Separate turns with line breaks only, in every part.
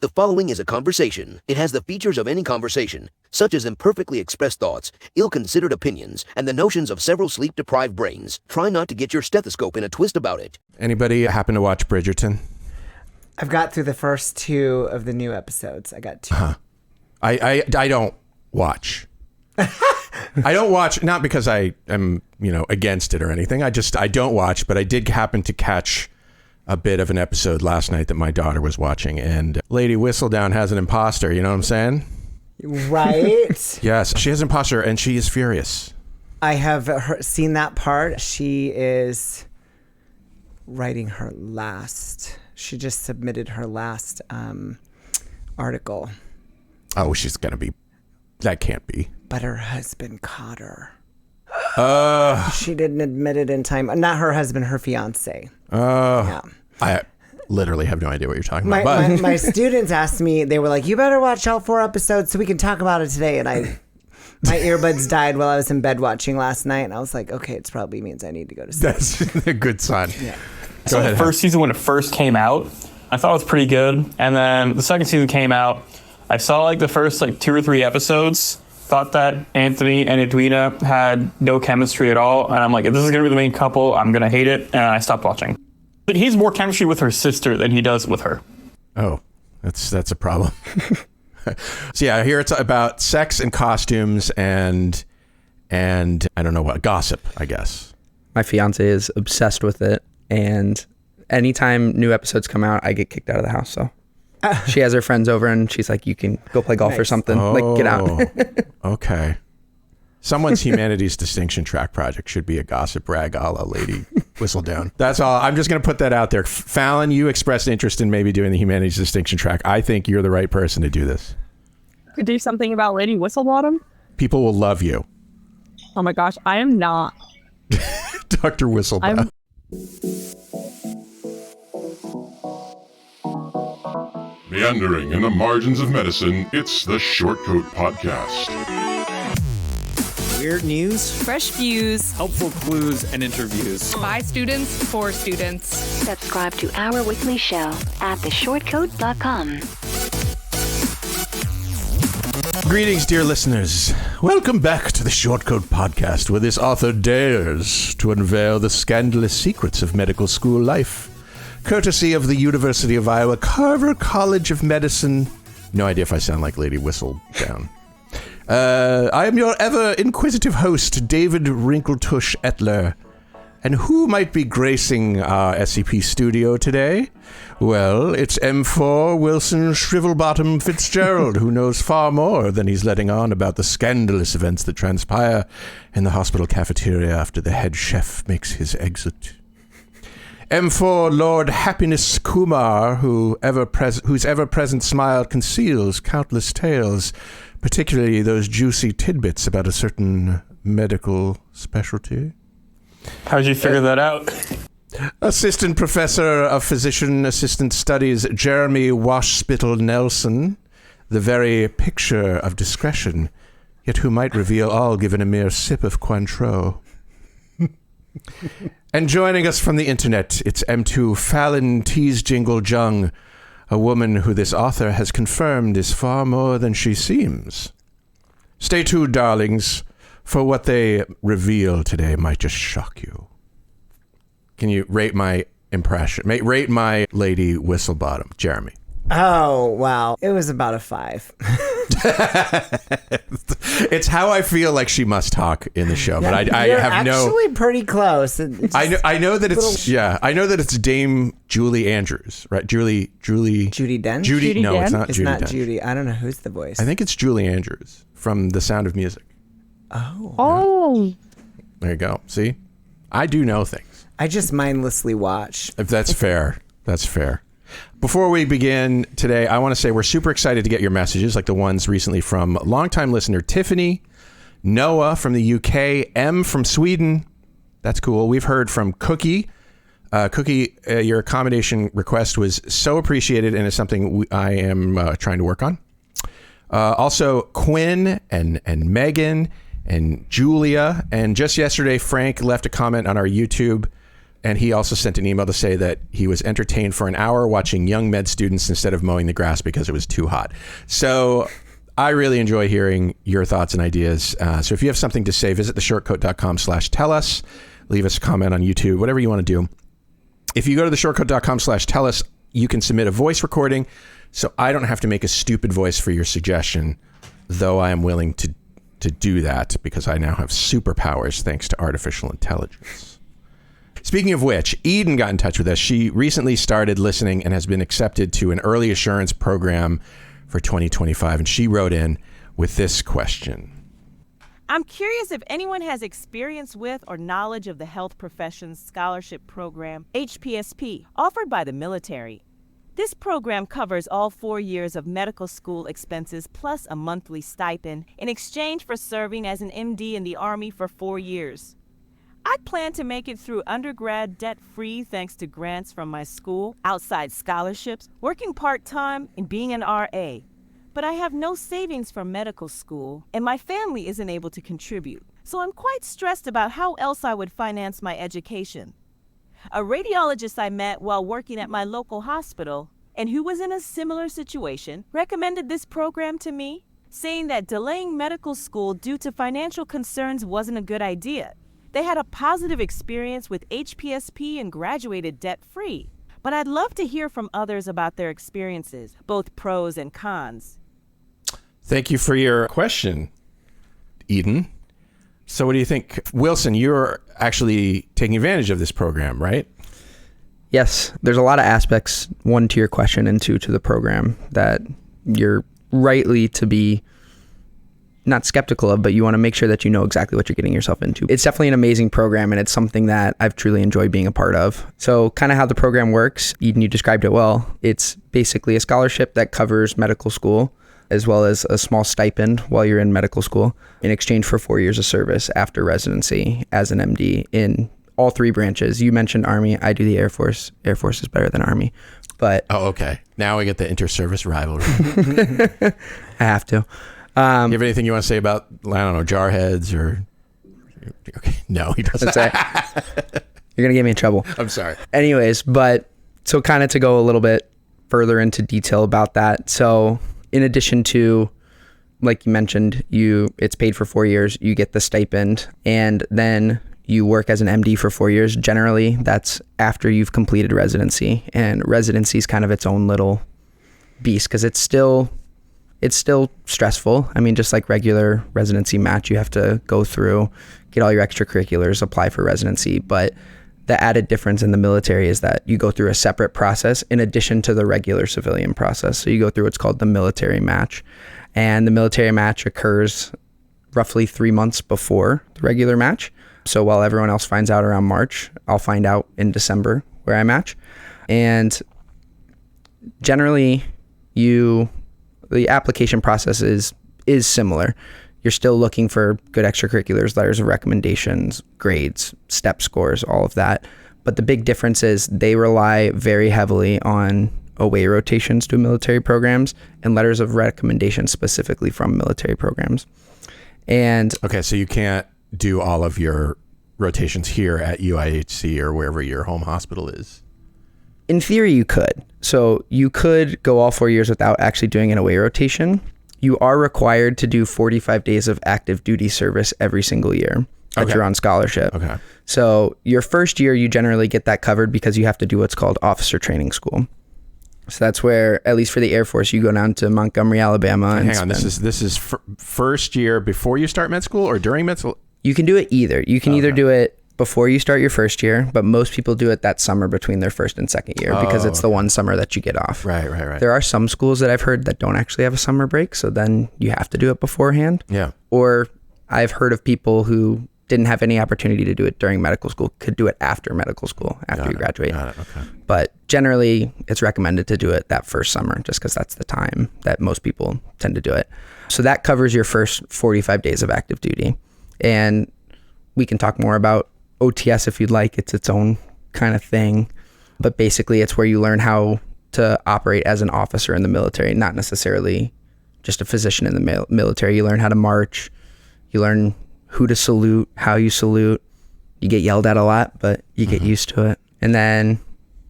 The following is a conversation. It has the features of any conversation, such as imperfectly expressed thoughts, ill-considered opinions, and the notions of several sleep-deprived brains. Try not to get your stethoscope in a twist about it.
Anybody happen to watch Bridgerton?
I've got through the first 2 of the new episodes. I got 2.
I don't watch. I don't watch, not because I am, against it or anything. I don't watch, but I did happen to catch a bit of an episode last night that my daughter was watching, and Lady Whistledown has an imposter, you know what I'm saying?
Right?
Yes, she has an imposter, and she is furious.
I have seen that part. She is writing her last. She just submitted her last article.
Oh, she's going to be. That can't be.
But her husband caught her. She didn't admit it in time. Not her husband, her fiance. Yeah.
I literally have no idea what you're talking about.
My students asked me, they were like, you better watch all 4 episodes so we can talk about it today. And my earbuds died while I was in bed watching last night. And I was like, okay, it probably means I need to go to sleep.
That's a good sign.
Yeah.
So the first season, when it first came out, I thought it was pretty good. And then the second season came out. I saw the first 2 or 3 episodes. Thought that Anthony and Edwina had no chemistry at all. And I'm like, if this is going to be the main couple, I'm going to hate it. And I stopped watching. But he's more chemistry with her sister than he does with her.
Oh, that's a problem. So yeah, I hear it's about sex and costumes and I don't know what, gossip, I guess.
My fiance is obsessed with it. And anytime new episodes come out, I get kicked out of the house. So she has her friends over and she's like, you can go play golf or something. Get out.
Okay. Someone's Humanities Distinction Track project should be a gossip rag a la Lady Whistledown. That's all. I'm just going to put that out there. Fallon, you expressed interest in maybe doing the Humanities Distinction Track. I think you're the right person to do this.
Could do something about Lady Whistlebottom?
People will love you.
Oh my gosh, I am not.
Dr. Whistlebottom.
Meandering in the margins of medicine, it's the Shortcoat Podcast.
Weird news,
fresh views,
helpful clues, and interviews.
By students, for students.
Subscribe to our weekly show at theshortcoat.com.
Greetings, dear listeners. Welcome back to the Shortcoat Podcast, where this author dares to unveil the scandalous secrets of medical school life, courtesy of the University of Iowa Carver College of Medicine. No idea if I sound like Lady Whistledown. I am your ever inquisitive host, David Wrinkletush Etler. And who might be gracing our SCP studio today? Well, it's M4 Wilson Shrivelbottom Fitzgerald, who knows far more than he's letting on about the scandalous events that transpire in the hospital cafeteria after the head chef makes his exit. M4 Lord Happiness Kumar, whose ever-present smile conceals countless tales, particularly those juicy tidbits about a certain medical specialty.
How'd you figure that out?
Assistant Professor of Physician Assistant Studies Jeremy Washspittle Nelson, the very picture of discretion, yet who might reveal all given a mere sip of Cointreau. And joining us from the internet, it's M2 Fallon Teasjingle Jung, a woman who this author has confirmed is far more than she seems. Stay tuned, darlings, for what they reveal today might just shock you. Can you rate my impression? Rate my Lady Whistlebottom, Jeremy.
Oh, wow. It was about a 5.
It's how I feel like she must talk in the show, but I have no.
Actually, pretty close.
I know that it's I know that it's Dame Julie Andrews, right? Judi Dench.
Judy
no,
Dench?
it's not
it's
Judi
not
Dench.
Judy. I don't know who's the voice.
I think it's Julie Andrews from The Sound of Music.
Oh.
There you go. See, I do know things.
I just mindlessly watch.
If that's fair, that's fair. Before we begin today, I want to say we're super excited to get your messages, like the ones recently from longtime listener Tiffany, Noah from the UK, M from Sweden. That's cool. We've heard from Cookie. Cookie, your accommodation request was so appreciated and is something I am trying to work on. Also, Quinn and Megan and Julia. And just yesterday, Frank left a comment on our YouTube And he also sent an email to say that he was entertained for an hour watching young med students instead of mowing the grass because it was too hot. So I really enjoy hearing your thoughts and ideas. So if you have something to say, visit theshortcoat.com/tell us. Leave us a comment on YouTube, whatever you want to do. If you go to theshortcoat.com/tell us, you can submit a voice recording. So I don't have to make a stupid voice for your suggestion, though I am willing to do that because I now have superpowers thanks to artificial intelligence. Speaking of which, Eden got in touch with us. She recently started listening and has been accepted to an early assurance program for 2025. And she wrote in with this question.
I'm curious if anyone has experience with or knowledge of the Health Professions Scholarship Program, HPSP, offered by the military. This program covers all 4 years of medical school expenses plus a monthly stipend in exchange for serving as an MD in the Army for 4 years. I plan to make it through undergrad debt-free thanks to grants from my school, outside scholarships, working part-time, and being an RA. But I have no savings for medical school, and my family isn't able to contribute. So I'm quite stressed about how else I would finance my education. A radiologist I met while working at my local hospital, and who was in a similar situation, recommended this program to me, saying that delaying medical school due to financial concerns wasn't a good idea. They had a positive experience with HPSP and graduated debt-free. But I'd love to hear from others about their experiences, both pros and cons.
Thank you for your question, Eden. So what do you think? Wilson, you're actually taking advantage of this program, right?
Yes, there's a lot of aspects, one to your question and two to the program that you're rightly to be not skeptical of, but you want to make sure that you know exactly what you're getting yourself into. It's definitely an amazing program, and it's something that I've truly enjoyed being a part of. So kind of how the program works, Eden, you described it well. It's basically a scholarship that covers medical school, as well as a small stipend while you're in medical school in exchange for 4 years of service after residency as an MD in all three branches. You mentioned Army. I do the Air Force. Air Force is better than Army. But
oh, okay. Now we get the inter-service rivalry.
I have to.
You have anything you want to say about, I don't know, jarheads or... Okay. No, he doesn't.
You're going to get me in trouble.
I'm sorry.
Anyways, but so kind of to go a little bit further into detail about that. So in addition to, like you mentioned, it's paid for 4 years, you get the stipend, and then you work as an MD for 4 years. Generally, that's after you've completed residency, and residency is kind of its own little beast because it's still stressful. I mean, just like regular residency match, you have to go through, get all your extracurriculars, apply for residency. But the added difference in the military is that you go through a separate process in addition to the regular civilian process. So you go through what's called the military match. And the military match occurs roughly 3 months before the regular match. So while everyone else finds out around March, I'll find out in December where I match. And generally, the application process is similar. You're still looking for good extracurriculars, letters of recommendations, grades, step scores, all of that. But the big difference is they rely very heavily on away rotations to military programs and letters of recommendation specifically from military programs. And
okay, so you can't do all of your rotations here at UIHC or wherever your home hospital is?
In theory, you could. So you could go all 4 years without actually doing an away rotation. You are required to do 45 days of active duty service every single year that you're on scholarship.
Okay.
So your first year, you generally get that covered because you have to do what's called officer training school. So that's where, at least for the Air Force, you go down to Montgomery, Alabama.
Hang on, this is first year before you start med school or during med school?
You can do it either. You can either do it before you start your first year, but most people do it that summer between their first and second year because it's the one summer that you get off.
Right.
There are some schools that I've heard that don't actually have a summer break, so then you have to do it beforehand.
Yeah.
Or I've heard of people who didn't have any opportunity to do it during medical school, could do it after medical school, after you graduate.
Got it. Okay.
But generally, it's recommended to do it that first summer just because that's the time that most people tend to do it. So that covers your first 45 days of active duty. And we can talk more about OTS if you'd like. It's its own kind of thing. But basically, it's where you learn how to operate as an officer in the military, not necessarily just a physician in the military. You learn how to march. You learn who to salute, how you salute, You get yelled at a lot, but you get used to it. And then,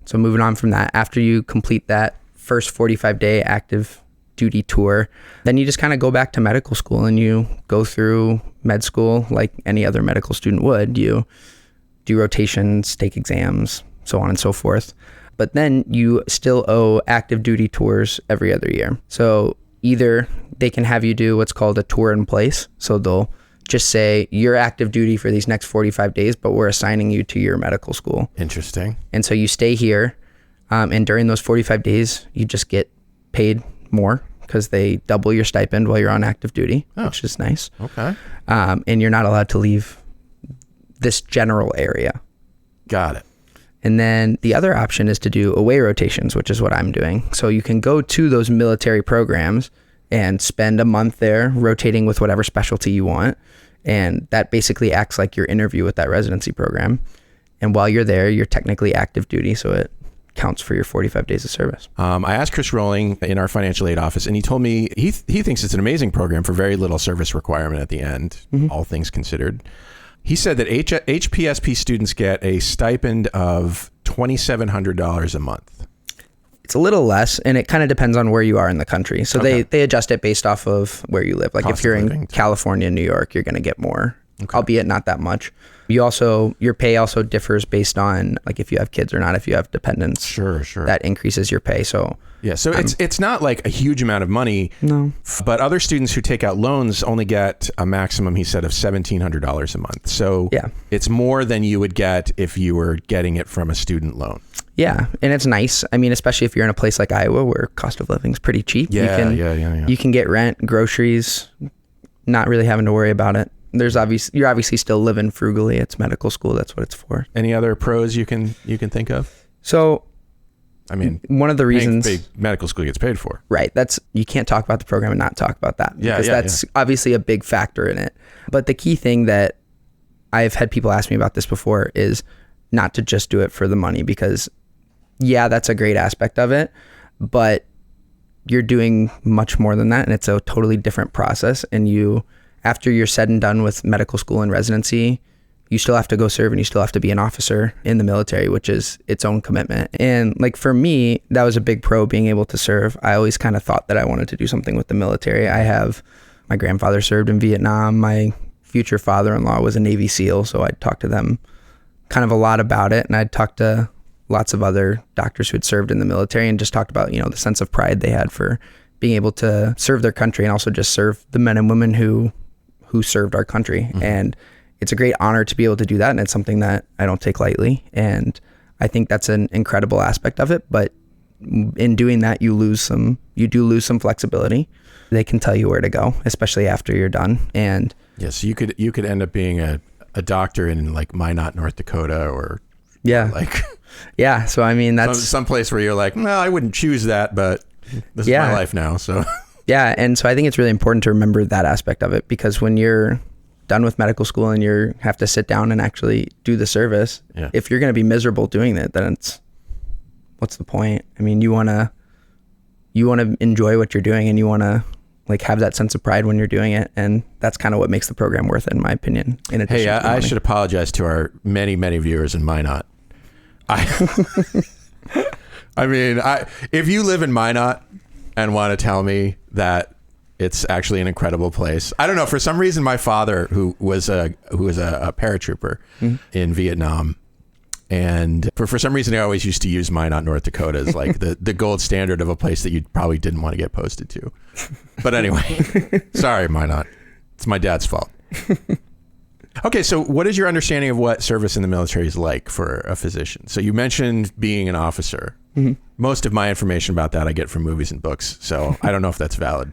so moving on from that, after you complete that first 45-day active duty tour, then you just kind of go back to medical school and you go through med school like any other medical student would. You do rotations, take exams, so on and so forth. But then you still owe active duty tours every other year. So either they can have you do what's called a tour in place. So they'll just say you're active duty for these next 45 days, but we're assigning you to your medical school.
Interesting.
And so you stay here. And during those 45 days, you just get paid more because they double your stipend while you're on active duty, which is nice.
Okay.
And you're not allowed to leave this general area.
Got it.
And then the other option is to do away rotations, which is what I'm doing. So you can go to those military programs and spend a month there rotating with whatever specialty you want. And that basically acts like your interview with that residency program. And while you're there, you're technically active duty, so it counts for your 45 days of service.
I asked Chris Rowling in our financial aid office, and he told me he thinks it's an amazing program for very little service requirement at the end, all things considered. He said that HPSP students get a stipend of $2,700 a month.
It's a little less, and it kind of depends on where you are in the country. So they adjust it based off of where you live. Like if you're in California, New York, you're going to get more, albeit not that much. Your pay also differs based on like if you have kids or not. If you have dependents,
sure,
that increases your pay. So
yeah, so it's not like a huge amount of money.
No,
but other students who take out loans only get a maximum, he said, of $1,700 a month. So
yeah,
it's more than you would get if you were getting it from a student loan.
Yeah, and it's nice. I mean, especially if you're in a place like Iowa where cost of living is pretty cheap.
Yeah.
You can get rent, groceries, not really having to worry about it. You're obviously still living frugally. It's medical school. That's what it's for.
Any other pros you can think of?
So,
I mean,
one of the reasons
medical school gets paid for.
Right. You can't talk about the program and not talk about that because that's obviously a big factor in it. But the key thing that I've had people ask me about this before is not to just do it for the money, because that's a great aspect of it, but you're doing much more than that, and it's a totally different process. And after you're said and done with medical school and residency, you still have to go serve and you still have to be an officer in the military, which is its own commitment. And like for me, that was a big pro, being able to serve. I always kind of thought that I wanted to do something with the military. My grandfather served in Vietnam. My future father-in-law was a Navy SEAL, so I'd talk to them kind of a lot about it. And I'd talk to lots of other doctors who had served in the military and just talked about, the sense of pride they had for being able to serve their country and also just serve the men and women who served our country. Mm-hmm. And it's a great honor to be able to do that. And it's something that I don't take lightly. And I think that's an incredible aspect of it. But in doing that, you do lose some flexibility. They can tell you where to go, especially after you're done. And
yes, you could end up being a doctor in like Minot, North Dakota, or
so I mean, that's
some place where you're like, no, I wouldn't choose that, but this is my life now. So
yeah. And so I think it's really important to remember that aspect of it, because when you're done with medical school and you have to sit down and actually do the service, if you're going to be miserable doing it, then what's the point? I mean, you want to enjoy what you're doing, and you want to like have that sense of pride when you're doing it. And that's kind of what makes the program worth it, in my opinion. In addition to
I should apologize to our many, many viewers in Minot. I mean, if you live in Minot and want to tell me that it's actually an incredible place, I don't know. For some reason, my father, who was a paratrooper in Vietnam, and for some reason, I always used to use Minot, North Dakota as like the gold standard of a place that you probably didn't want to get posted to. But anyway, sorry, Minot. It's my dad's fault. Okay, so what is your understanding of what service in the military is like for a physician? So you mentioned being an officer. Mm-hmm. Most of my information about that I get from movies and books, so I don't know if that's valid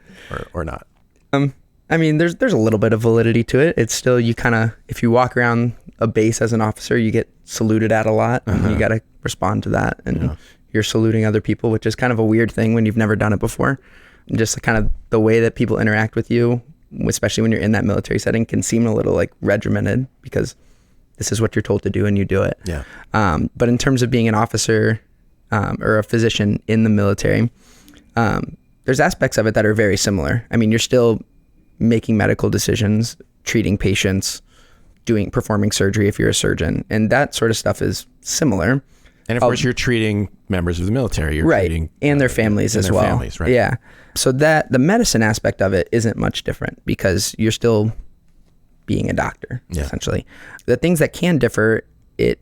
or not.
I mean, there's a little bit of validity to it. It's still, if you walk around a base as an officer, you get saluted at a lot, and you got to respond to that, and you're saluting other people, which is kind of a weird thing when you've never done it before. And just kind of the way that people interact with you, especially when you're in that military setting, can seem a little like regimented, because this is what you're told to do and you do it.
Yeah.
But in terms of being an officer or a physician in the military, there's aspects of it that are very similar. I mean, you're still making medical decisions, treating patients, performing surgery if you're a surgeon. And that sort of stuff is similar.
And of course, you're treating members of the military. You're treating
and their families as well.
Families, right?
Yeah. So that the medicine aspect of it isn't much different because you're still being a doctor, essentially. The things that can differ, it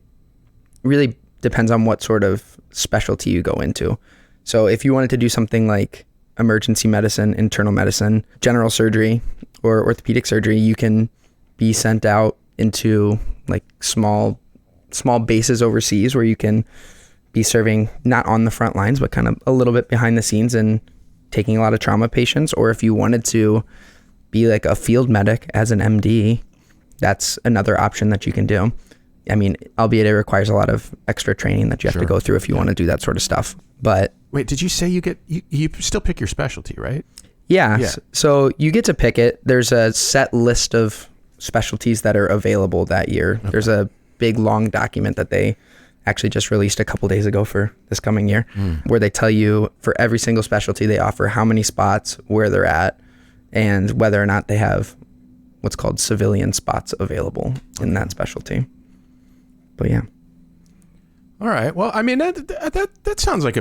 really depends on what sort of specialty you go into. So if you wanted to do something like emergency medicine, internal medicine, general surgery, or orthopedic surgery, you can be sent out into like small bases overseas where you can be serving not on the front lines, but kind of a little bit behind the scenes and taking a lot of trauma patients. Or if you wanted to be like a field medic as an MD, that's another option that you can do. I mean, albeit it requires a lot of extra training that you have to go through if you want to do that sort of stuff. But
wait, did you say you still pick your specialty, right?
Yeah. So you get to pick it. There's a set list of specialties that are available that year. Okay. There's a big long document that they actually just released a couple days ago for this coming year, where they tell you for every single specialty they offer how many spots, where they're at, and whether or not they have what's called civilian spots available in that specialty. But yeah.
All right. Well, I mean that sounds like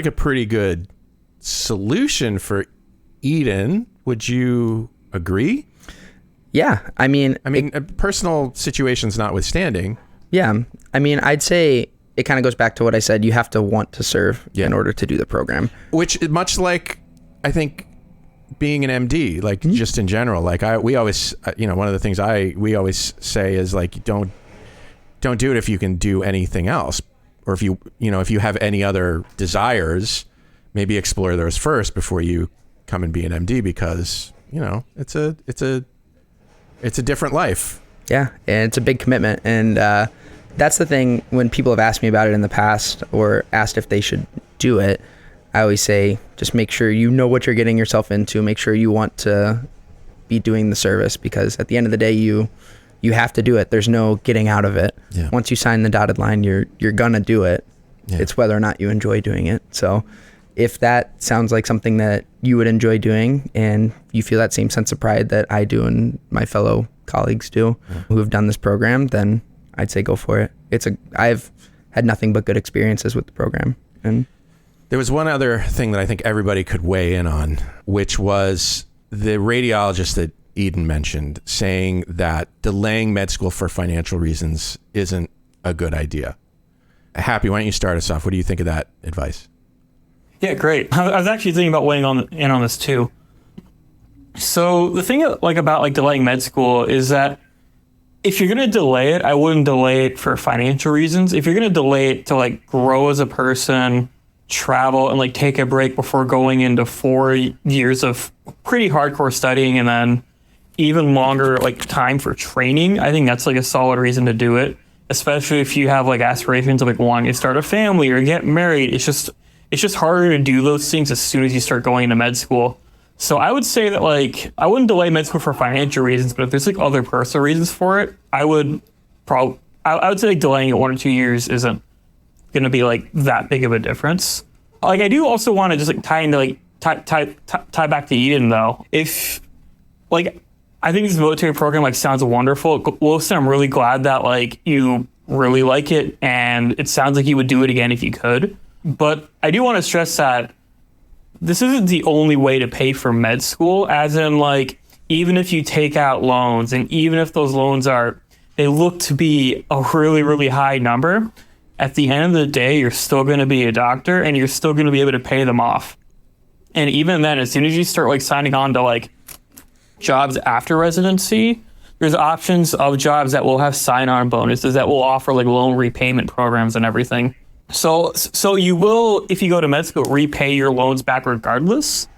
a pretty good solution for Eden. Would you agree?
Yeah. I mean,
personal situations notwithstanding.
Yeah. I mean, I'd say it kind of goes back to what I said. You have to want to serve in order to do the program.
Which, much like, I think, being an MD, like just in general, like we always, one of the things we always say is like, don't do it if you can do anything else. Or if you have any other desires, maybe explore those first before you come and be an MD, because, it's a different life.
Yeah, and it's a big commitment. And that's the thing, when people have asked me about it in the past or asked if they should do it, I always say, just make sure you know what you're getting yourself into. Make sure you want to be doing the service, because at the end of the day, you have to do it. There's no getting out of it. Yeah. Once you sign the dotted line, you're gonna do it. Yeah. It's whether or not you enjoy doing it. So if that sounds like something that you would enjoy doing, and you feel that same sense of pride that I do and my fellow colleagues do who have done this program, then I'd say go for it. I've had nothing but good experiences with the program. And
there was one other thing that I think everybody could weigh in on, which was the radiologist that Eden mentioned saying that delaying med school for financial reasons isn't a good idea. Happy, why don't you start us off? What do you think of that advice?
Yeah, great. I was actually thinking about weighing in on this too. So the thing about delaying med school is that if you're going to delay it, I wouldn't delay it for financial reasons. If you're going to delay it to grow as a person, travel, and take a break before going into 4 years of pretty hardcore studying and then even longer time for training, I think that's a solid reason to do it. Especially if you have aspirations of wanting to start a family or get married. It's just harder to do those things as soon as you start going into med school. So I would say that I wouldn't delay med school for financial reasons, but if there's other personal reasons for it, I would say delaying it 1 or 2 years isn't going to be that big of a difference. I do also want to just tie back to Eden though. If I think this military program sounds wonderful. Wilson, I'm really glad that you really like it, and it sounds like you would do it again if you could. But I do want to stress that this isn't the only way to pay for med school, as in even if you take out loans, and even if those loans they look to be a really, really high number, at the end of the day, you're still going to be a doctor and you're still going to be able to pay them off. And even then, as soon as you start signing on to jobs after residency, there's options of jobs that will have sign-on bonuses that will offer loan repayment programs and everything. So you will, if you go to med school, repay your loans back regardless.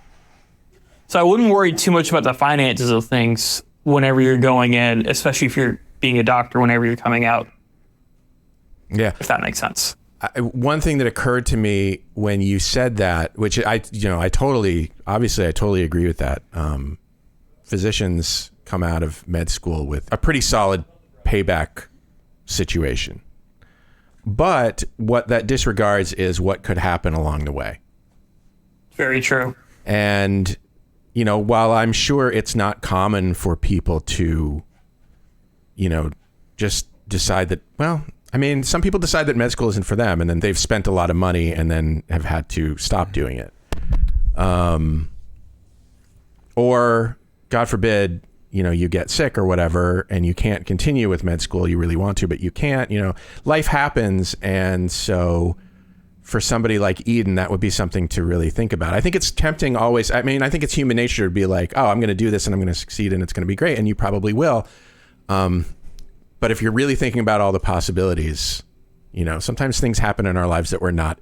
So I wouldn't worry too much about the finances of things whenever you're going in, especially if you're being a doctor whenever you're coming out.
Yeah.
If that makes sense.
One thing that occurred to me when you said that, which I totally agree with that. Physicians come out of med school with a pretty solid payback situation. But what that disregards is what could happen along the way.
Very true.
And, while I'm sure it's not common for people to, just decide that, well, I mean, some people decide that med school isn't for them, and then they've spent a lot of money and then have had to stop doing it. Or, God forbid, you get sick or whatever, and you can't continue with med school. You really want to, but you can't. Life happens, and so for somebody like Eden, that would be something to really think about. I think it's tempting always. I mean, I think it's human nature to be like, oh, I'm going to do this and I'm going to succeed and it's going to be great, and you probably will. But if you're really thinking about all the possibilities, sometimes things happen in our lives that we're not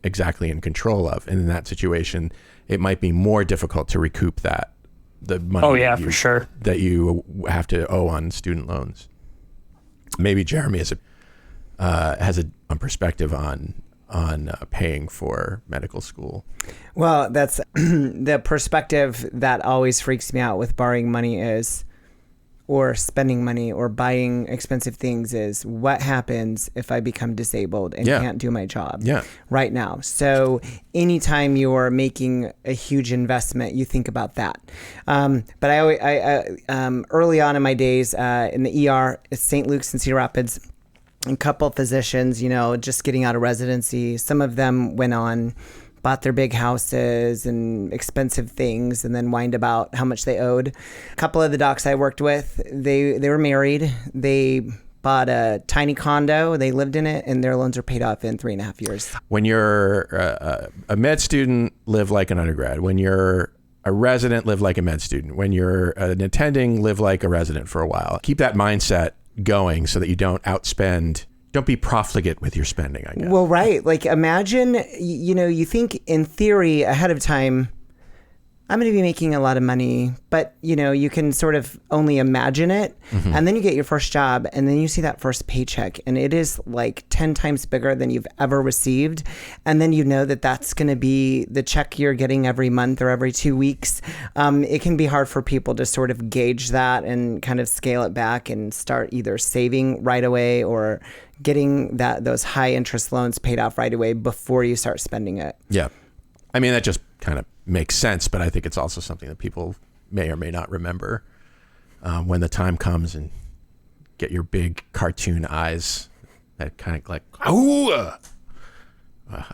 exactly in control of. And in that situation, it might be more difficult to recoup the money
for sure,
that you have to owe on student loans. Maybe Jeremy has a perspective on paying for medical school.
Well, that's the perspective that always freaks me out with borrowing money or spending money or buying expensive things is what happens if I become disabled and can't do my job right now. So anytime you're making a huge investment, you think about that. But I early on in my days in the ER at St. Luke's in Cedar Rapids, a couple physicians, just getting out of residency, some of them bought their big houses and expensive things and then whined about how much they owed. A couple of the docs I worked with, they were married. They bought a tiny condo. They lived in it, and their loans are paid off in 3.5 years.
When you're a med student, live like an undergrad. When you're a resident, live like a med student. When you're an attending, live like a resident for a while. Keep that mindset going so that you don't be profligate with your spending, I guess.
Well, right. Like, imagine, you think in theory ahead of time, I'm going to be making a lot of money, but, you can sort of only imagine it. Mm-hmm. And then you get your first job, and then you see that first paycheck, and it is like 10 times bigger than you've ever received. And then that's going to be the check you're getting every month or every 2 weeks. It can be hard for people to sort of gauge that and kind of scale it back and start either saving right away or getting those high interest loans paid off right away before you start spending it.
Yeah. I mean, that just kind of makes sense, but I think it's also something that people may or may not remember when the time comes and get your big cartoon eyes that kind of like, ooh! I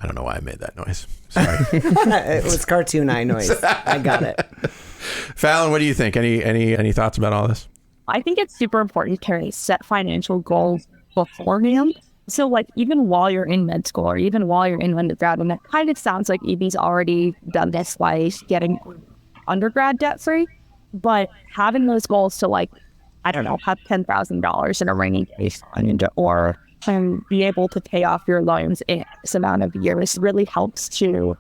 don't know why I made that noise. Sorry.
It was cartoon eye noise. I got it.
Fallon, what do you think? Any thoughts about all this?
I think it's super important to set financial goals beforehand. So even while you're in med school or even while you're in undergrad, and it kind of sounds like Evie's already done this by getting undergrad debt free, but having those goals to have $10,000 in a rainy day fund or be able to pay off your loans in this amount of years really helps to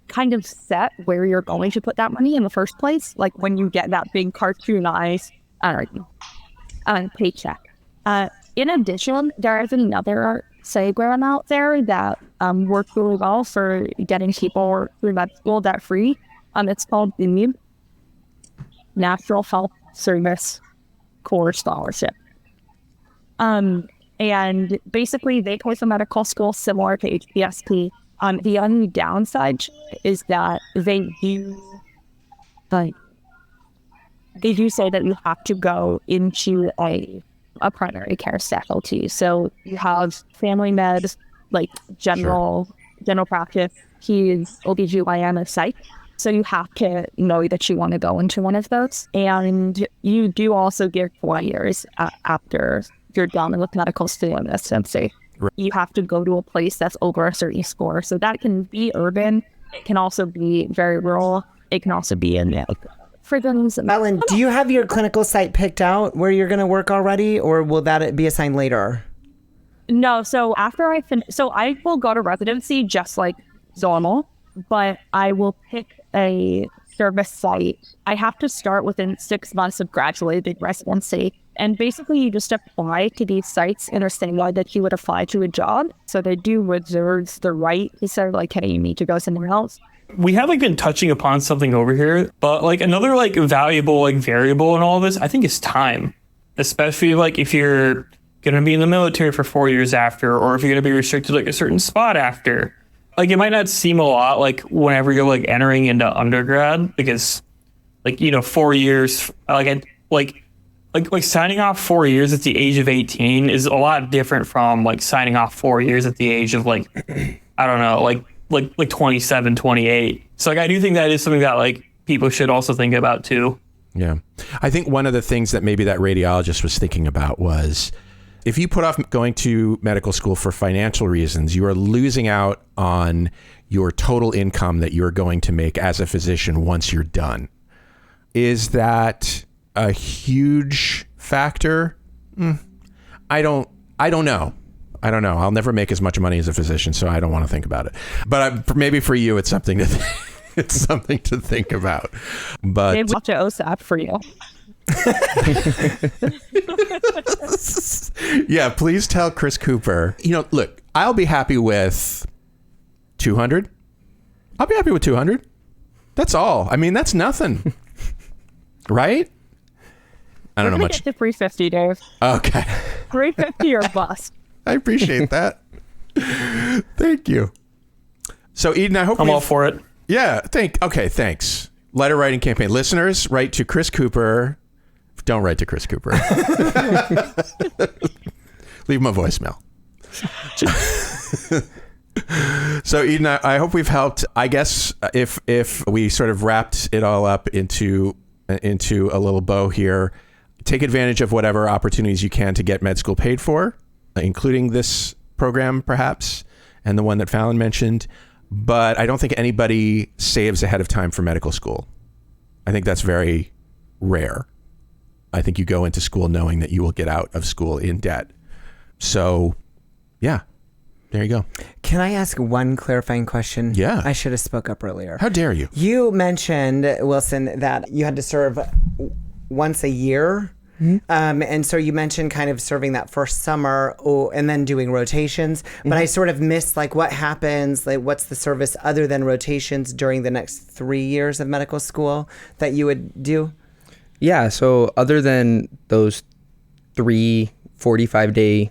kind of set where you're going to put that money in the first place. Like when you get that big cartoonized paycheck. In addition, there is another program out there that works really well for getting people through med school debt free. It's called the Natural Health Service Core Scholarship. And basically, they pay for medical school similar to HPSP. The only downside is that they do say that you have to go into a primary care specialty. So you have family med, general practice, he's OBGYN and psych. So you have to know that you want to go into one of those. And you do also get 4 years after you're done with medical student residency. Right. You have to go to a place that's over a certain score. So that can be urban. It can also be very rural. It can also be in
Ellen, do you have your clinical site picked out where you're going to work already, or will that be assigned later?
No, so after I finish, I will go to residency just like normal, but I will pick a service site. I have to start within 6 months of graduating residency. And basically, you just apply to these sites in the same way that you would apply to a job. So they do reserve the right to say, hey, you need to go somewhere else.
We have been touching upon something over here, but another valuable variable in all this, I think, is time. Especially if you're gonna be in the military for 4 years after, or if you're gonna be restricted a certain spot after. It might not seem a lot whenever you're entering into undergrad, because 4 years like signing off 4 years at the age of 18 is a lot different from like signing off 4 years at the age of like, I don't know, like 27, 28. So like, I do think that is something that like people should also think about too.
Yeah. I think one of the things that maybe that radiologist was thinking about was if you put off going to medical school for financial reasons, you are losing out on your total income that you're going to make as a physician once you're done. Is that a huge factor? I don't know. I'll never make as much money as a physician, so I don't want to think about it. But maybe for you, it's something to it's something to think about. But
Maybe watch an OSAP for you.
Yeah, please tell Chris Cooper. Look, I'll be happy with 200. I'll be happy with 200. That's all. I mean, that's nothing. Right? I don't know much.
Get to 350, Dave.
Okay.
350 or bust.
I appreciate that. Thank you. So Eden, I hope
I'm all for it.
Yeah, thanks. Letter writing campaign. Listeners, write to Chris Cooper. Don't write to Chris Cooper. Leave him a voicemail. So Eden, I hope we've helped. I guess if we sort of wrapped it all up into a little bow here, take advantage of whatever opportunities you can to get med school paid for, including this program perhaps, and the one that Fallon mentioned. But I don't think anybody saves ahead of time for medical school. I think that's very rare. I think you go into school knowing that you will get out of school in debt. So, yeah, there you go.
Can I ask one clarifying question?
Yeah.
I should have spoke up earlier.
How dare you?
You mentioned, Wilson, that you had to serve once a year. Mm-hmm. And so you mentioned kind of serving that first summer and then doing rotations. Mm-hmm. But I sort of missed like what happens, like what's the service other than rotations during the next 3 years of medical school that you would do?
Yeah, so other than those 3 45-day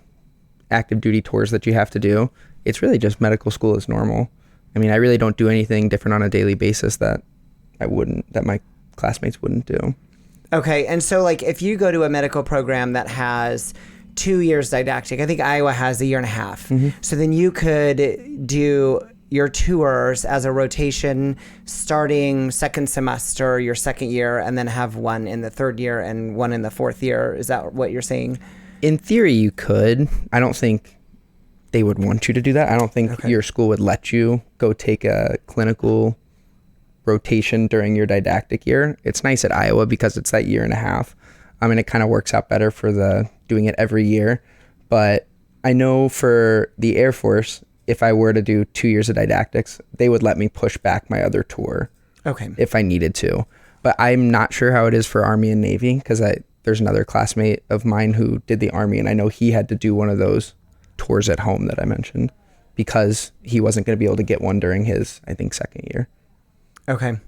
active duty tours that you have to do, it's really just medical school as normal. I mean, I really don't do anything different on a daily basis that my classmates wouldn't do.
Okay, and so like if you go to a medical program that has 2 years didactic, I think Iowa has 1.5 years. Mm-hmm. So then you could do your tours as a rotation starting second semester, your second year, and then have one in the third year and one in the fourth year. Is that what you're saying?
In theory, you could. I don't think they would want you to do that. I don't think your school would let you go take a clinical rotation during your didactic year. It's nice at Iowa because it's that 1.5 years. I mean, it kind of works out better for the doing it every year. But I know for the Air Force, if I were to do 2 years of didactics, they would let me push back my other tour.
Okay.
If I needed to. But I'm not sure how it is for Army and Navy because there's another classmate of mine who did the Army, and I know he had to do one of those tours at home that I mentioned because he wasn't going to be able to get one during his, I think, second year.
Okay.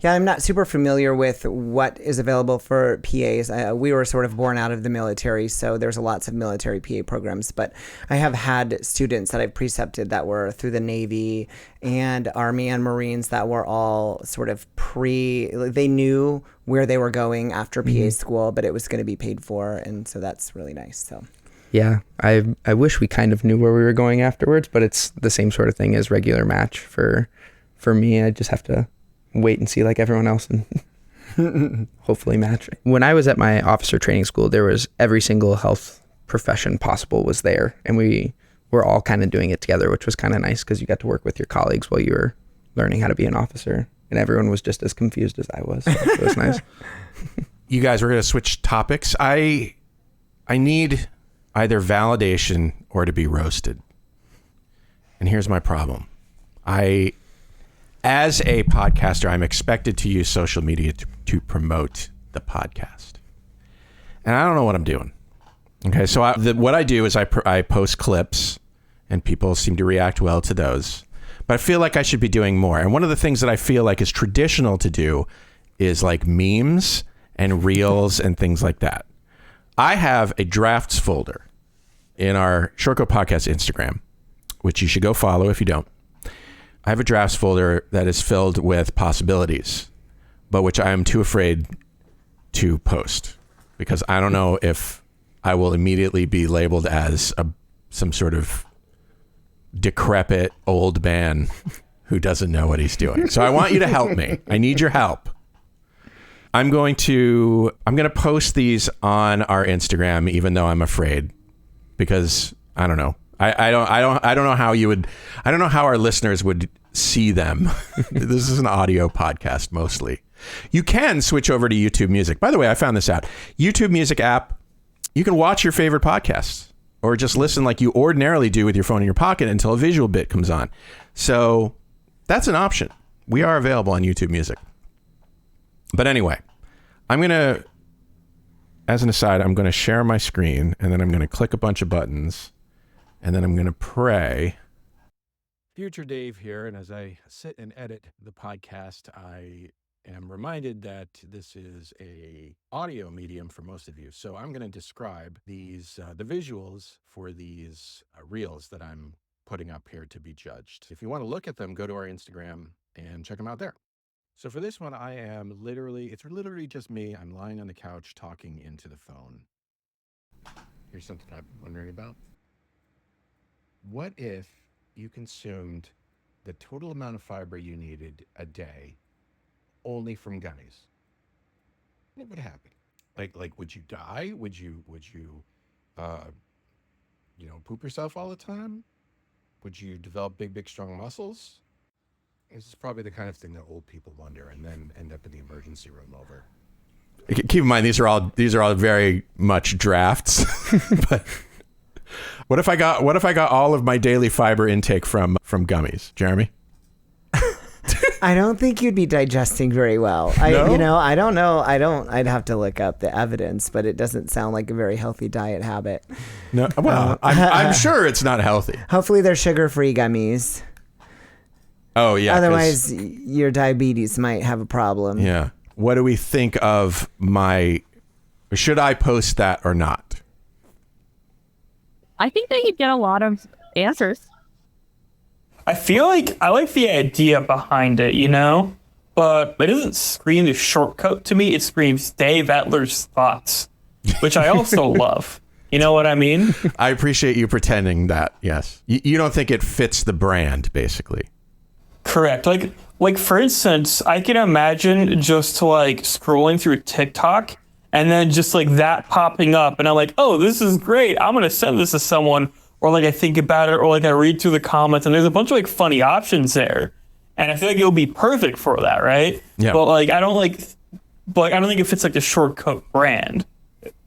Yeah, I'm not super familiar with what is available for PAs. We were sort of born out of the military, so there's lots of military PA programs. But I have had students that I've precepted that were through the Navy and Army and Marines that were all sort of they knew where they were going after PA school, but it was going to be paid for. And so that's really nice. So.
Yeah, I wish we kind of knew where we were going afterwards, but it's the same sort of thing as regular match for me. I just have to wait and see like everyone else and hopefully match. When I was at my officer training school, there was every single health profession possible was there, and we were all kind of doing it together, which was kind of nice because you got to work with your colleagues while you were learning how to be an officer, and everyone was just as confused as I was. So it was nice.
You guys, we're going to switch topics. I need either validation or to be roasted. And here's my problem. As a podcaster, I'm expected to use social media to promote the podcast. And I don't know what I'm doing. Okay, so what I do is I post clips, and people seem to react well to those. But I feel like I should be doing more. And one of the things that I feel like is traditional to do is like memes and reels and things like that. I have a drafts folder in our Shortcode Podcast Instagram, which you should go follow if you don't. I have a drafts folder that is filled with possibilities, but which I am too afraid to post. because I don't know if I will immediately be labeled as some sort of decrepit old man who doesn't know what he's doing. So I want you to help me. I need your help. I'm going to post these on our Instagram, even though I'm afraid, because I don't know. I don't know how you would. I don't know how our listeners would see them. This is an audio podcast mostly. You can switch over to YouTube Music. By the way, I found this out. YouTube Music app. You can watch your favorite podcasts or just listen like you ordinarily do with your phone in your pocket until a visual bit comes on. So that's an option. We are available on YouTube Music. But anyway, as an aside, I'm going to share my screen, and then I'm going to click a bunch of buttons, and then I'm going to pray. Future Dave here, and as I sit and edit the podcast, I am reminded that this is a audio medium for most of you. So I'm going to describe these the visuals for these reels that I'm putting up here to be judged. If you want to look at them, go to our Instagram and check them out there. So for this one, it's literally just me. I'm lying on the couch talking into the phone. Here's something I've been wondering about. What if you consumed the total amount of fiber you needed a day only from gummies? What would happen? Like, would you die? Would you poop yourself all the time? Would you develop big, strong muscles? This is probably the kind of thing that old people wonder and then end up in the emergency room over. Keep in mind, these are all very much drafts. But what if I got all of my daily fiber intake from gummies, Jeremy?
I don't think you'd be digesting very well.
No?
I don't know. I'd have to look up the evidence, but it doesn't sound like a very healthy diet habit.
No, well, I'm sure it's not healthy.
Hopefully they're sugar-free gummies.
Oh, yeah.
Otherwise, your diabetes might have a problem.
Yeah. What do we think of should I post that or not?
I think that you'd get a lot of answers.
I feel like I like the idea behind it, but it doesn't scream the shortcut to me. It screams Dave Etler's thoughts, which I also love. You know what I mean?
I appreciate you pretending that, yes. You don't think it fits the brand, basically.
Correct. Like for instance, I can imagine just scrolling through TikTok and then just that popping up and I'm like, oh, this is great. I'm going to send this to someone. Or I think about it, or I read through the comments and there's a bunch of funny options there. And I feel like it would be perfect for that, right?
Yeah.
But I don't think it fits the shortcut brand.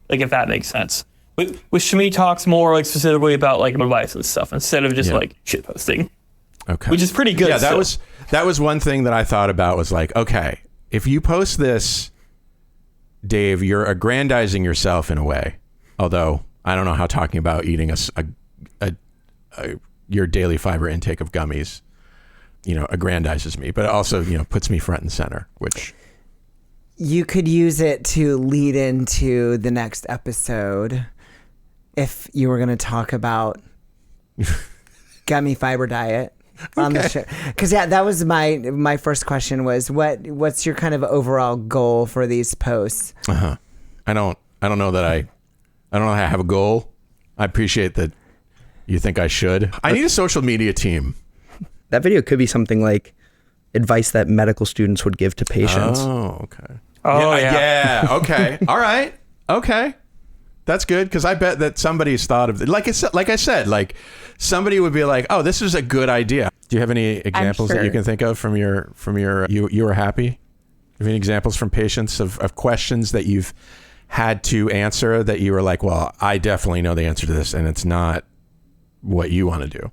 If that makes sense. With Shmi talks more specifically about advice and stuff instead of just shit posting.
Okay.
Which is pretty good.
Yeah, that was one thing that I thought about was okay, if you post this, Dave, you're aggrandizing yourself in a way. Although I don't know how talking about eating your daily fiber intake of gummies, aggrandizes me, but it also, puts me front and center, which
you could use it to lead into the next episode if you were going to talk about gummy fiber diet. On the show, because that was my first question was what's your kind of overall goal for these posts?
I don't know that I have a goal. I appreciate that you think I should. I need a social media team.
That video could be something like advice that medical students would give to patients.
Oh, okay.
Oh,
yeah. Okay. All right. Okay. That's good, because I bet that somebody's thought of it. Like I said, somebody would be like, "Oh, this is a good idea." Do you have any examples that you can think of from your you were happy? Do you have any examples from patients of questions that you've had to answer that you were like, "Well, I definitely know the answer to this, and it's not what you want to do"?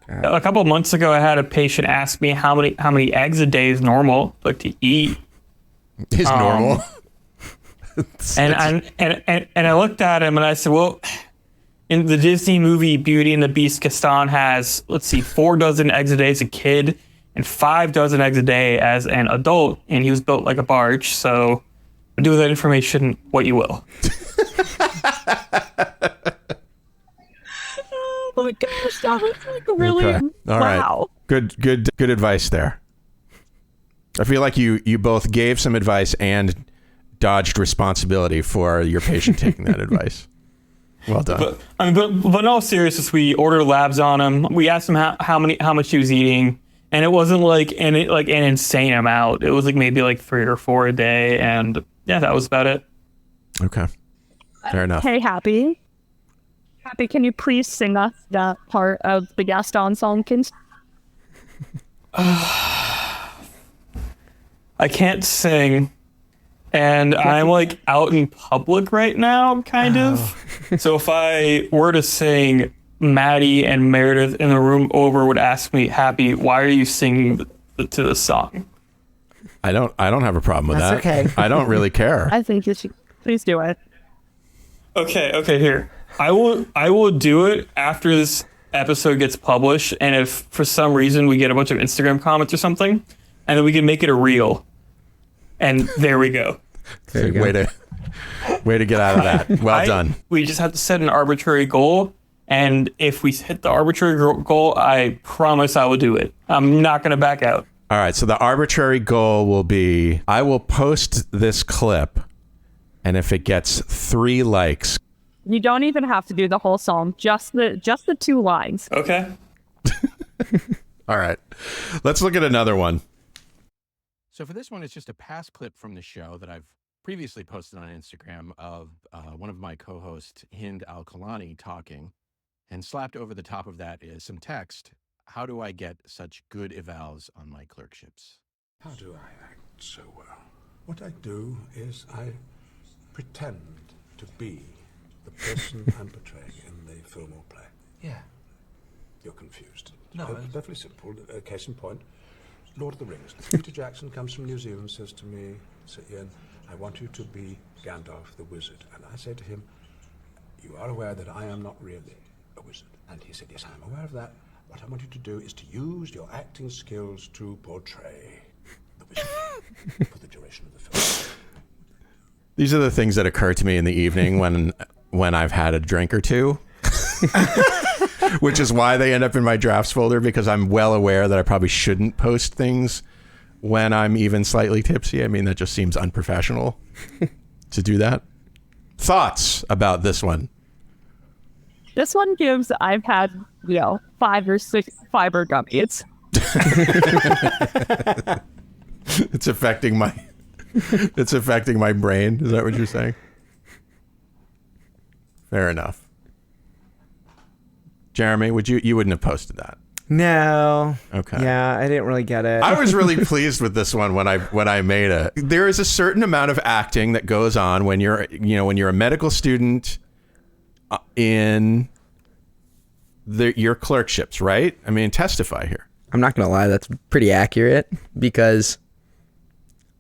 A couple of months ago, I had a patient ask me how many eggs a day is normal to eat.
Is normal.
And I looked at him and I said, well, in the Disney movie Beauty and the Beast, Gaston has, 4 dozen eggs a day as a kid and 5 dozen eggs a day as an adult, and he was built like a barge. So do with that information what you will. Oh my gosh, that was really
Okay. All
wow.
Right. Good advice there. I feel like you both gave some advice and dodged responsibility for your patient taking that advice. Well done.
But in all seriousness, we ordered labs on him. We asked him how much he was eating, and it wasn't like an insane amount. It was like maybe like 3 or 4 a day, and yeah, that was about it.
Okay, fair enough.
Hey, Happy, can you please sing us that part of the Gaston song, please?
I can't sing, and I'm like out in public right now, kind of. So if I were to sing, Maddie and Meredith in the room over would ask me, "Happy, why are you singing to this song?"
I don't have a problem with
That's
that.
okay.
I don't really care.
I think you should please do it.
Okay, here. I will do it after this episode gets published, and if for some reason we get a bunch of Instagram comments or something, and then we can make it a reel. And there we go.
There you go. Way to get out of that. Well done.
We just have to set an arbitrary goal, and if we hit the arbitrary goal, I promise I will do it. I'm not going to back out.
All right, so the arbitrary goal will be, I will post this clip, and if it gets 3 likes.
You don't even have to do the whole song, just the 2 lines.
Okay.
All right, let's look at another one.
So for this one, it's just a past clip from the show that I've previously posted on Instagram of one of my co-hosts, Hind Al-Kalani, talking, and slapped over the top of that is some text. How do I get such good evals on my clerkships?
How do I act so well? What I do is I pretend to be the person I'm portraying in the film or play.
Yeah.
You're confused.
No,
It's perfectly simple. Case in point, Lord of the Rings. Peter Jackson comes from New Zealand, says to me, Ian, I want you to be Gandalf the wizard. And I say to him, you are aware that I am not really a wizard. And he said, yes, I'm aware of that. What I want you to do is to use your acting skills to portray the wizard for the duration of the film.
These are the things that occur to me in the evening when I've had a drink or two. Which is why they end up in my drafts folder, because I'm well aware that I probably shouldn't post things when I'm even slightly tipsy. I mean, that just seems unprofessional to do that. Thoughts about this one?
This one gives, I've had, 5 or 6 fiber gummies.
It's affecting my brain. Is that what you're saying? Fair enough. Jeremy, you wouldn't have posted that?
No.
Okay.
Yeah, I didn't really get it.
I was really pleased with this one when I made it. There is a certain amount of acting that goes on when you're a medical student in your clerkships, right? I mean, testify here.
I'm not going to lie, that's pretty accurate, because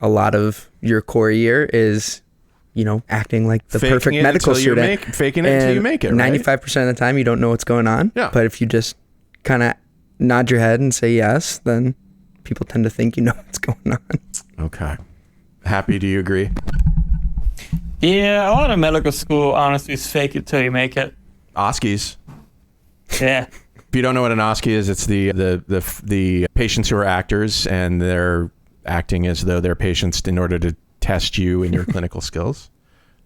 a lot of your core year is, acting like the
Faking
perfect
it
medical
until
student.
Faking it until you make it, right?
95% of the time you don't know what's going on.
Yeah.
But if you just kind of nod your head and say yes, then people tend to think you know what's going on.
Okay. Happy, do you agree?
Yeah, a lot of medical school, honestly, is fake it till you make it.
OSCEs.
Yeah.
If you don't know what an OSCE is, it's the patients who are actors and they're acting as though they're patients in order to test you in your clinical skills.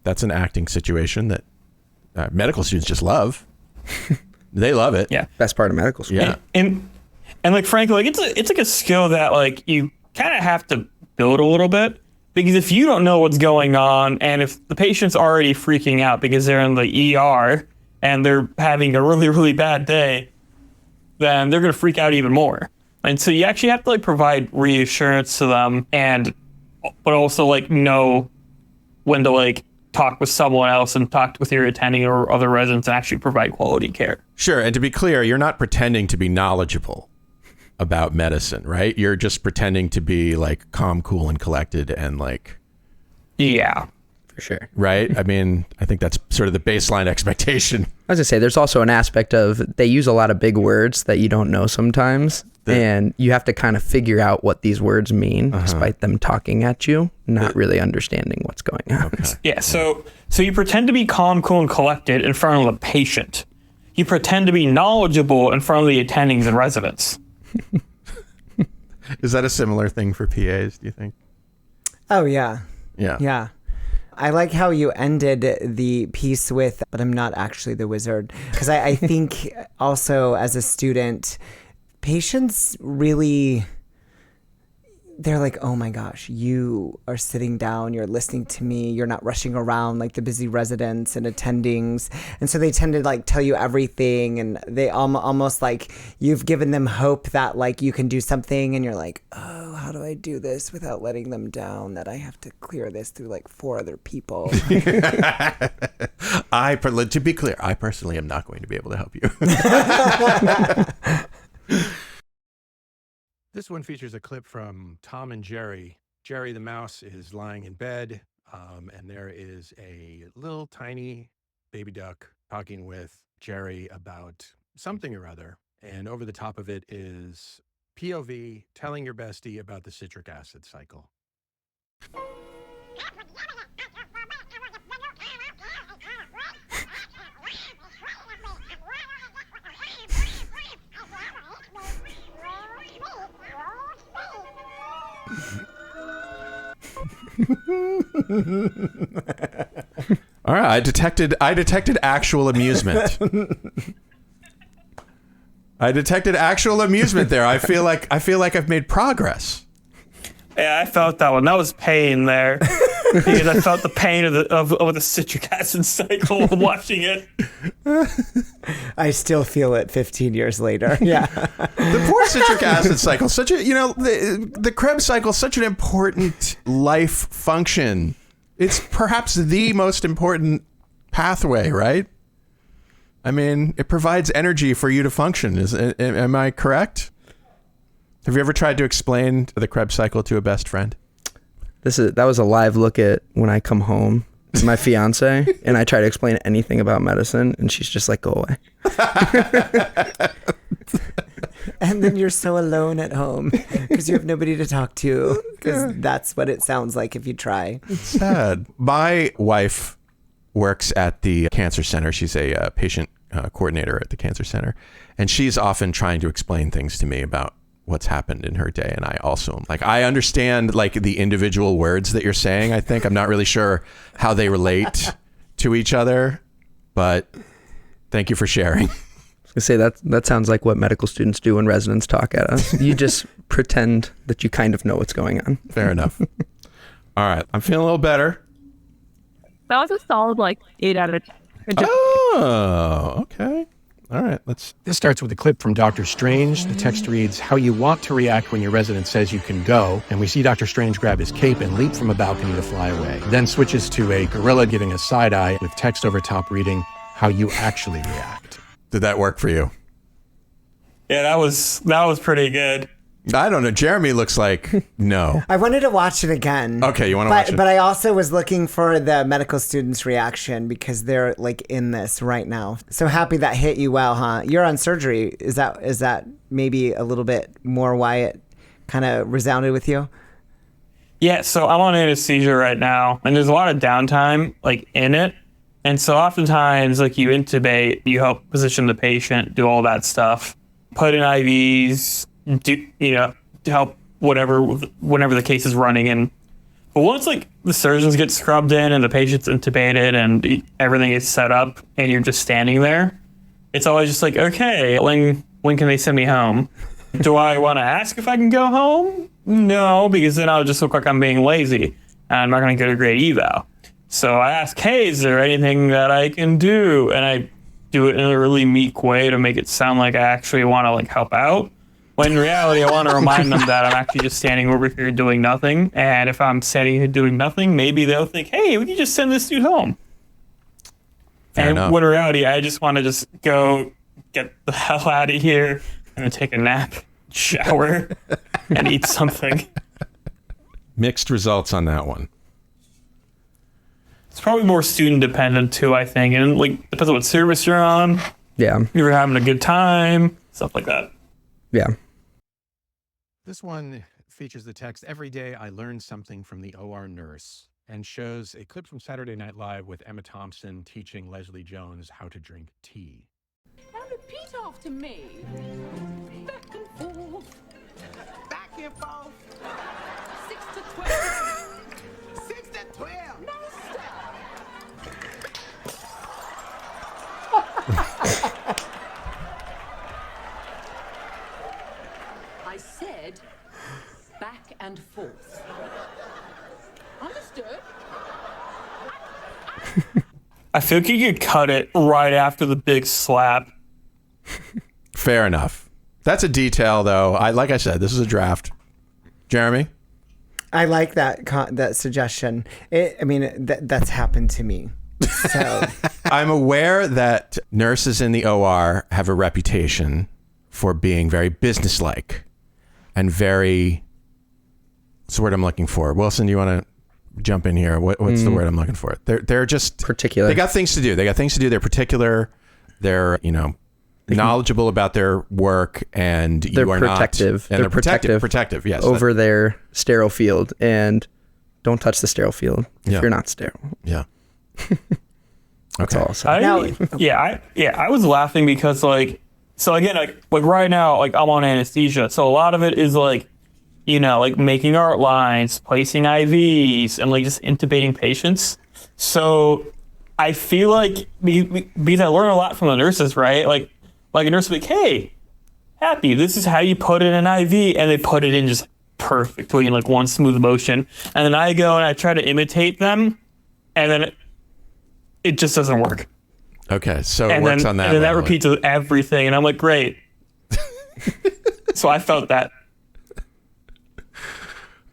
That's an acting situation that medical students just love. They love it.
Yeah.
Best part of medical school.
Yeah.
And like, frankly, like it's like a skill that like you kind of have to build a little bit, because if you don't know what's going on, and if the patient's already freaking out because they're in the ER and they're having a really, really bad day, then they're going to freak out even more. And so you actually have to like provide reassurance to them, but also like know when to like talk with someone else and talk with your attending or other residents and actually provide quality care.
Sure. And to be clear, you're not pretending to be knowledgeable about medicine, right? You're just pretending to be like calm, cool, and collected and like...
Yeah.
For sure.
Right? I mean, I think that's sort of the baseline expectation.
I was going to say, there's also an aspect of they use a lot of big words that you don't know sometimes. And you have to kind of figure out what these words mean, despite them talking at you, not really understanding what's going on.
Okay.
Yeah, so you pretend to be calm, cool, and collected in front of the patient. You pretend to be knowledgeable in front of the attendings and residents.
Is that a similar thing for PAs, do you think?
Oh, yeah.
Yeah.
Yeah. I like how you ended the piece with, but I'm not actually the wizard. Because I think also as a student, patients really, they're like, oh my gosh, you are sitting down, you're listening to me, you're not rushing around like the busy residents and attendings. And so they tend to like tell you everything, and they almost like you've given them hope that like you can do something, and you're like, oh, how do I do this without letting them down, that I have to clear this through like 4 other people.
To be clear, I personally am not going to be able to help you.
This one features a clip from Tom and Jerry. Jerry the mouse is lying in bed, and there is a little tiny baby duck talking with Jerry about something or other. And over the top of it is POV telling your bestie about the citric acid cycle.
All right, I detected actual amusement. I detected actual amusement there. I feel like I've made progress.
Yeah, I felt that one. That was pain there. Because I felt the pain of the citric acid cycle watching it.
I still feel it 15 years later. Yeah.
The poor citric acid cycle, such a, the Krebs cycle, such an important life function. It's perhaps the most important pathway, right? I mean, it provides energy for you to function. Am I correct? Have you ever tried to explain the Krebs cycle to a best friend?
That was a live look at when I come home to my fiance and I try to explain anything about medicine, and she's just like, go away.
And then you're so alone at home because you have nobody to talk to, because that's what it sounds like if you try.
It's sad. My wife works at the cancer center. She's a patient coordinator at the cancer center, and she's often trying to explain things to me about what's happened in her day. And I also am like, I understand like the individual words that you're saying. I think I'm not really sure how they relate to each other, but thank you for sharing.
I say that sounds like what medical students do when residents talk at us. You just pretend that you kind of know what's going on.
Fair enough. All right. I'm feeling a little better.
That was a solid 8 out of 10.
Oh, okay. All right,
This starts with a clip from Dr. Strange. The text reads, how you want to react when your resident says you can go. And we see Dr. Strange grab his cape and leap from a balcony to fly away. Then switches to a gorilla giving a side eye with text over top reading, how you actually react.
Did that work for you?
Yeah, that was pretty good.
I don't know. Jeremy looks like no.
I wanted to watch it again.
Okay, you want to watch it?
But I also was looking for the medical students' reaction because they're like in this right now. So happy that hit you well, huh? You're on surgery. Is that maybe a little bit more why it kind of resounded with you?
Yeah, so I'm on anesthesia right now, and there's a lot of downtime in it. And so oftentimes you intubate, you help position the patient, do all that stuff, put in IVs, to help whenever the case is running. And but once the surgeons get scrubbed in and the patient's intubated and everything is set up and you're just standing there, it's always just okay, when can they send me home? Do I want to ask if I can go home? No, because then I'll just look like I'm being lazy and I'm not going to get a great eval. So I ask, hey, is there anything that I can do? And I do it in a really meek way to make it sound like I actually want to help out. When in reality, I want to remind them that I'm actually just standing over here doing nothing. And if I'm standing here doing nothing, maybe they'll think, hey, we can just send this dude home.
Fair enough.
When in reality, I just want to just go get the hell out of here and take a nap, shower, and eat something.
Mixed results on that one.
It's probably more student dependent too, I think. And depends on what service you're on.
Yeah.
You're having a good time, stuff like that.
Yeah.
This one features the text, every day I learn something from the OR nurse, and shows a clip from Saturday Night Live with Emma Thompson teaching Leslie Jones how to drink tea.
Now repeat after me. Back and forth. Back and forth. 6 to 12. 6 to 12. No stop.
I feel like you could cut it right after the big slap.
Fair enough. That's a detail, though. Like I said, this is a draft. Jeremy?
I like that suggestion. That's happened to me. So
I'm aware that nurses in the OR have a reputation for being very businesslike and very... What's the word I'm looking for? Wilson, do you want to jump in here? What's the word I'm looking for? They're just...
Particular.
They got things to do. They're particular. They're, knowledgeable about their work, and
they're protective.
They're protective, yes.
Over their sterile field, and don't touch the sterile field if you're not sterile.
Yeah.
That's all.
I was laughing because so again, like right now, like I'm on anesthesia. So a lot of it is making art lines, placing IVs, and just intubating patients. So I feel like because I learn a lot from the nurses, right? Like a nurse will be like, hey, Happy, this is how you put in an IV, and they put it in just perfectly in one smooth motion. And then I go and I try to imitate them, and then it just doesn't work.
Okay, so it works on that.
And then that repeats with everything, and I'm like, great. So I felt that.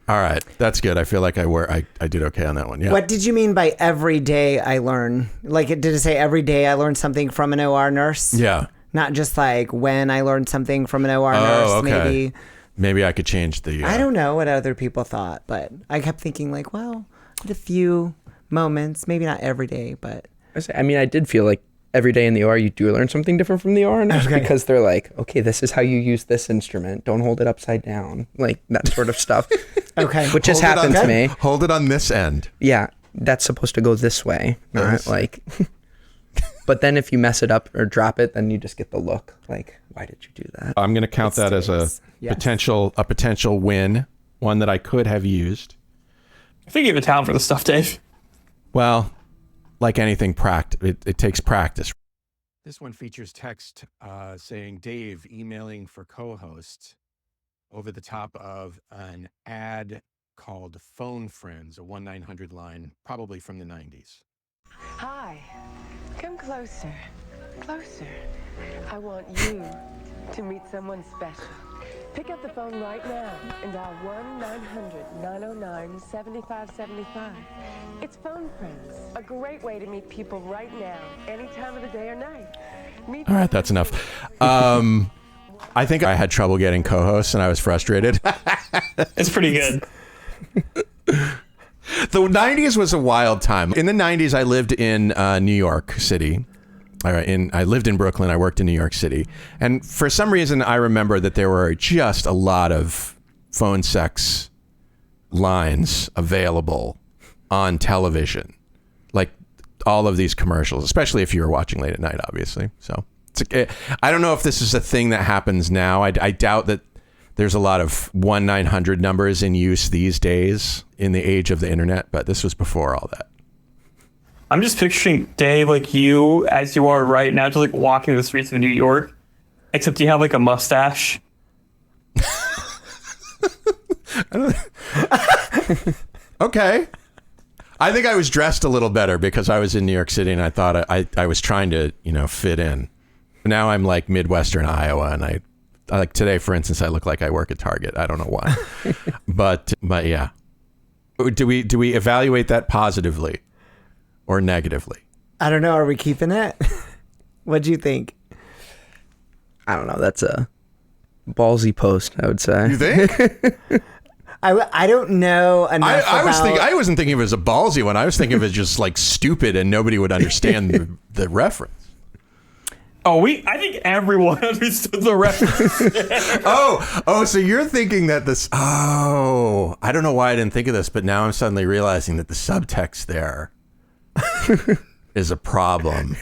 All right, that's good. I feel like I did okay on that one. Yeah.
What did you mean by every day I learn? Did it say every day I learn something from an OR nurse?
Yeah.
Not just when I learned something from an OR nurse,
okay. Maybe I could change the...
I don't know what other people thought, but I kept thinking the few moments, maybe not every day, but...
I did feel like every day in the OR, you do learn something different from the OR nurse because they're like, okay, this is how you use this instrument. Don't hold it upside down. That sort of stuff.
Okay.
Which has happened to me.
Hold it on this end.
Yeah. That's supposed to go this way. Not But then if you mess it up or drop it, then you just get the look why did you do that?
I'm going to count that as a potential win, one that I could have used.
I think you have a talent for this stuff, Dave.
Well, like anything, it takes practice.
This one features text saying, Dave emailing for co-host over the top of an ad called Phone Friends, a 1-900 line, probably from the 90s.
Hi, come closer, closer. I want you to meet someone special. Pick up the phone right now and dial 1-900-909-7575. It's Phone Friends, a great way to meet people right now, any time of the day or night.
All right, that's enough. I think I had trouble getting co-hosts and I was frustrated.
It's pretty good.
The 90s was a wild time. In the 90s, I lived in New York City. I lived in Brooklyn. I worked in New York City. And for some reason, I remember that there were just a lot of phone sex lines available on television. All of these commercials, especially if you were watching late at night, obviously. So I don't know if this is a thing that happens now. I doubt that there's a lot of 1-900 numbers in use these days in the age of the internet, but this was before all that.
I'm just picturing Dave you as you are right now, just walking the streets of New York, except you have a mustache.
Okay. I think I was dressed a little better because I was in New York City and I thought I was trying to, fit in. Now I'm Midwestern Iowa, and I today, for instance, I look like I work at Target. I don't know why. but yeah. Do we evaluate that positively or negatively?
I don't know. Are we keeping it? What'd you think?
I don't know. That's a ballsy post, I would say.
You think?
I don't know enough
I wasn't thinking of it as a ballsy one. I was thinking of it as just stupid and nobody would understand the reference.
Oh, I think everyone understood the reference.
So you're thinking that I don't know why I didn't think of this, but now I'm suddenly realizing that the subtext there is a problem.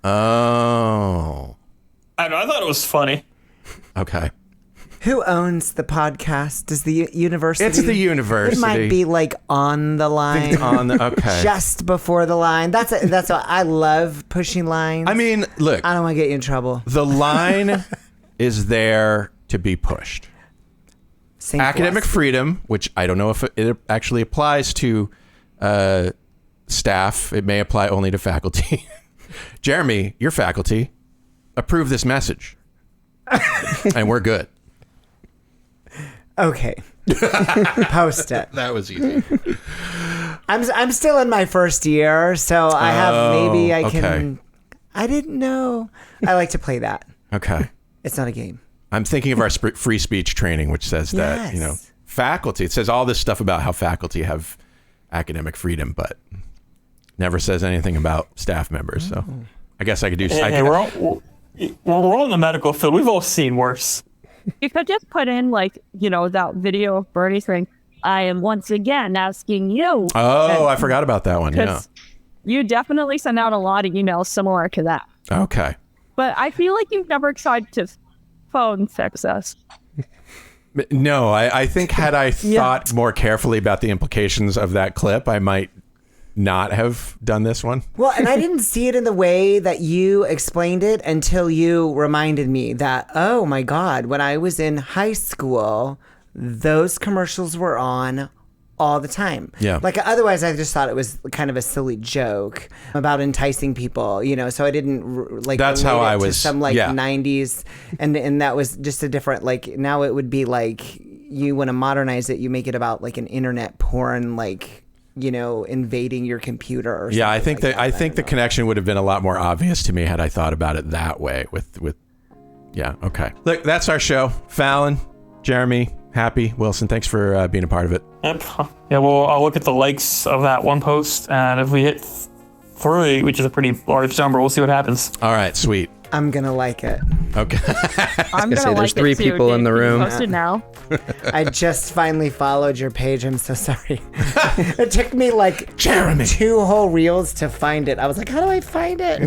Oh.
I know, I thought it was funny.
Okay.
Who owns the podcast? Does the university?
It's the university.
It might be on the line.
Okay.
Just before the line. That's what I love, pushing lines.
I mean, look.
I don't want to get you in trouble.
The line is there to be pushed. Academic freedom, which I don't know if it actually applies to staff. It may apply only to faculty. Jeremy, your faculty, approve this message. And we're good.
Okay. Post it.
That was easy.
I'm still in my first year, so I have maybe I can. I didn't know. I like to play that.
Okay.
It's not a game.
I'm thinking of our free speech training, which says that, you know, faculty, it says all this stuff about how faculty have academic freedom, but never says anything about staff members. So I guess I could do.
We're all in the medical field. We've all seen worse.
You could just put in, like, you know, that video of Bernie saying, I am once again asking you.
Oh, I forgot about that one. Yeah.
You definitely send out a lot of emails similar to that.
Okay.
But I feel like you've never tried to phone fix us.
No, I think had I thought more carefully about the implications of that clip, I might not have done this one.
Well, and I didn't see it in the way that you explained it until you reminded me that, oh my God, when I was in high school, those commercials were on all the time.
Yeah.
Like, otherwise I just thought it was kind of a silly joke about enticing people, you know, so I didn't like,
that's how I was,
some like 90s and that was just a different, like, now it would be like, you want to modernize it, you make it about like an internet porn, like, you know, invading your computer or something.
Yeah, I think
like
I think the connection would have been a lot more obvious to me had I thought about it that way with yeah, okay. Look, that's our show. Fallon, Jeremy, Happy, Wilson, thanks for being a part of it.
Yep. Yeah, well, I'll look at the likes of that one post, and if we hit 3, which is a pretty large number, we'll see what happens.
All right, sweet.
I'm gonna like it.
Okay.
I'm gonna
say there's 3 people in the room.
Post it now.
I just finally followed your page. I'm so sorry. It took me like
Jeremy
2 whole reels to find it. I was like, how do I find it?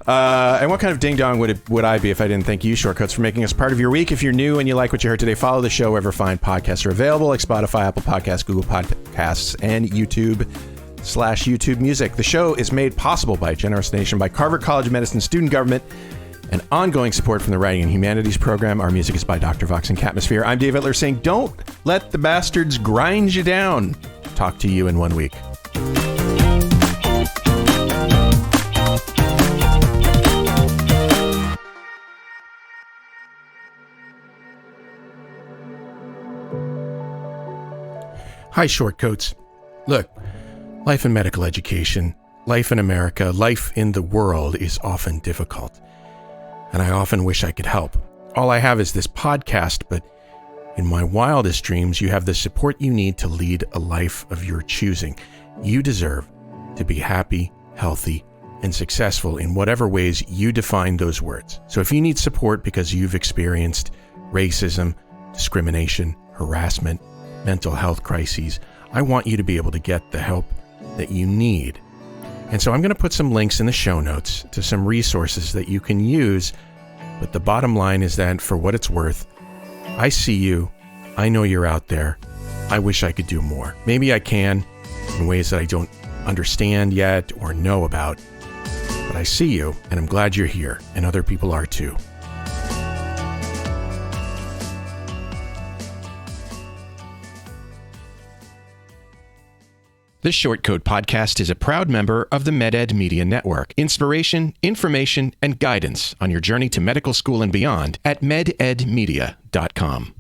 And what kind of ding dong would I be if I didn't thank you, Shortcuts, for making us part of your week? If you're new and you like what you heard today, follow the show wherever fine podcasts are available, like Spotify, Apple Podcasts, Google Podcasts, and YouTube/YouTube Music. The show is made possible by a generous donation by Carver College of Medicine student government and ongoing support from the Writing and Humanities program. Our music is by Dr. Vox and Catmosphere. I'm Dave Etler saying, don't let the bastards grind you down. Talk to you in 1 week. Hi, Shortcoats. Look, life in medical education, life in America, life in the world is often difficult. And I often wish I could help. All I have is this podcast, but in my wildest dreams, you have the support you need to lead a life of your choosing. You deserve to be happy, healthy, and successful in whatever ways you define those words. So if you need support because you've experienced racism, discrimination, harassment, mental health crises, I want you to be able to get the help that you need. And so I'm going to put some links in the show notes to some resources that you can use. But the bottom line is that for what it's worth, I see you. I know you're out there. I wish I could do more. Maybe I can in ways that I don't understand yet or know about. But I see you, and I'm glad you're here, and other people are too. This Short Code podcast is a proud member of the MedEd Media Network. Inspiration, information, and guidance on your journey to medical school and beyond at mededmedia.com.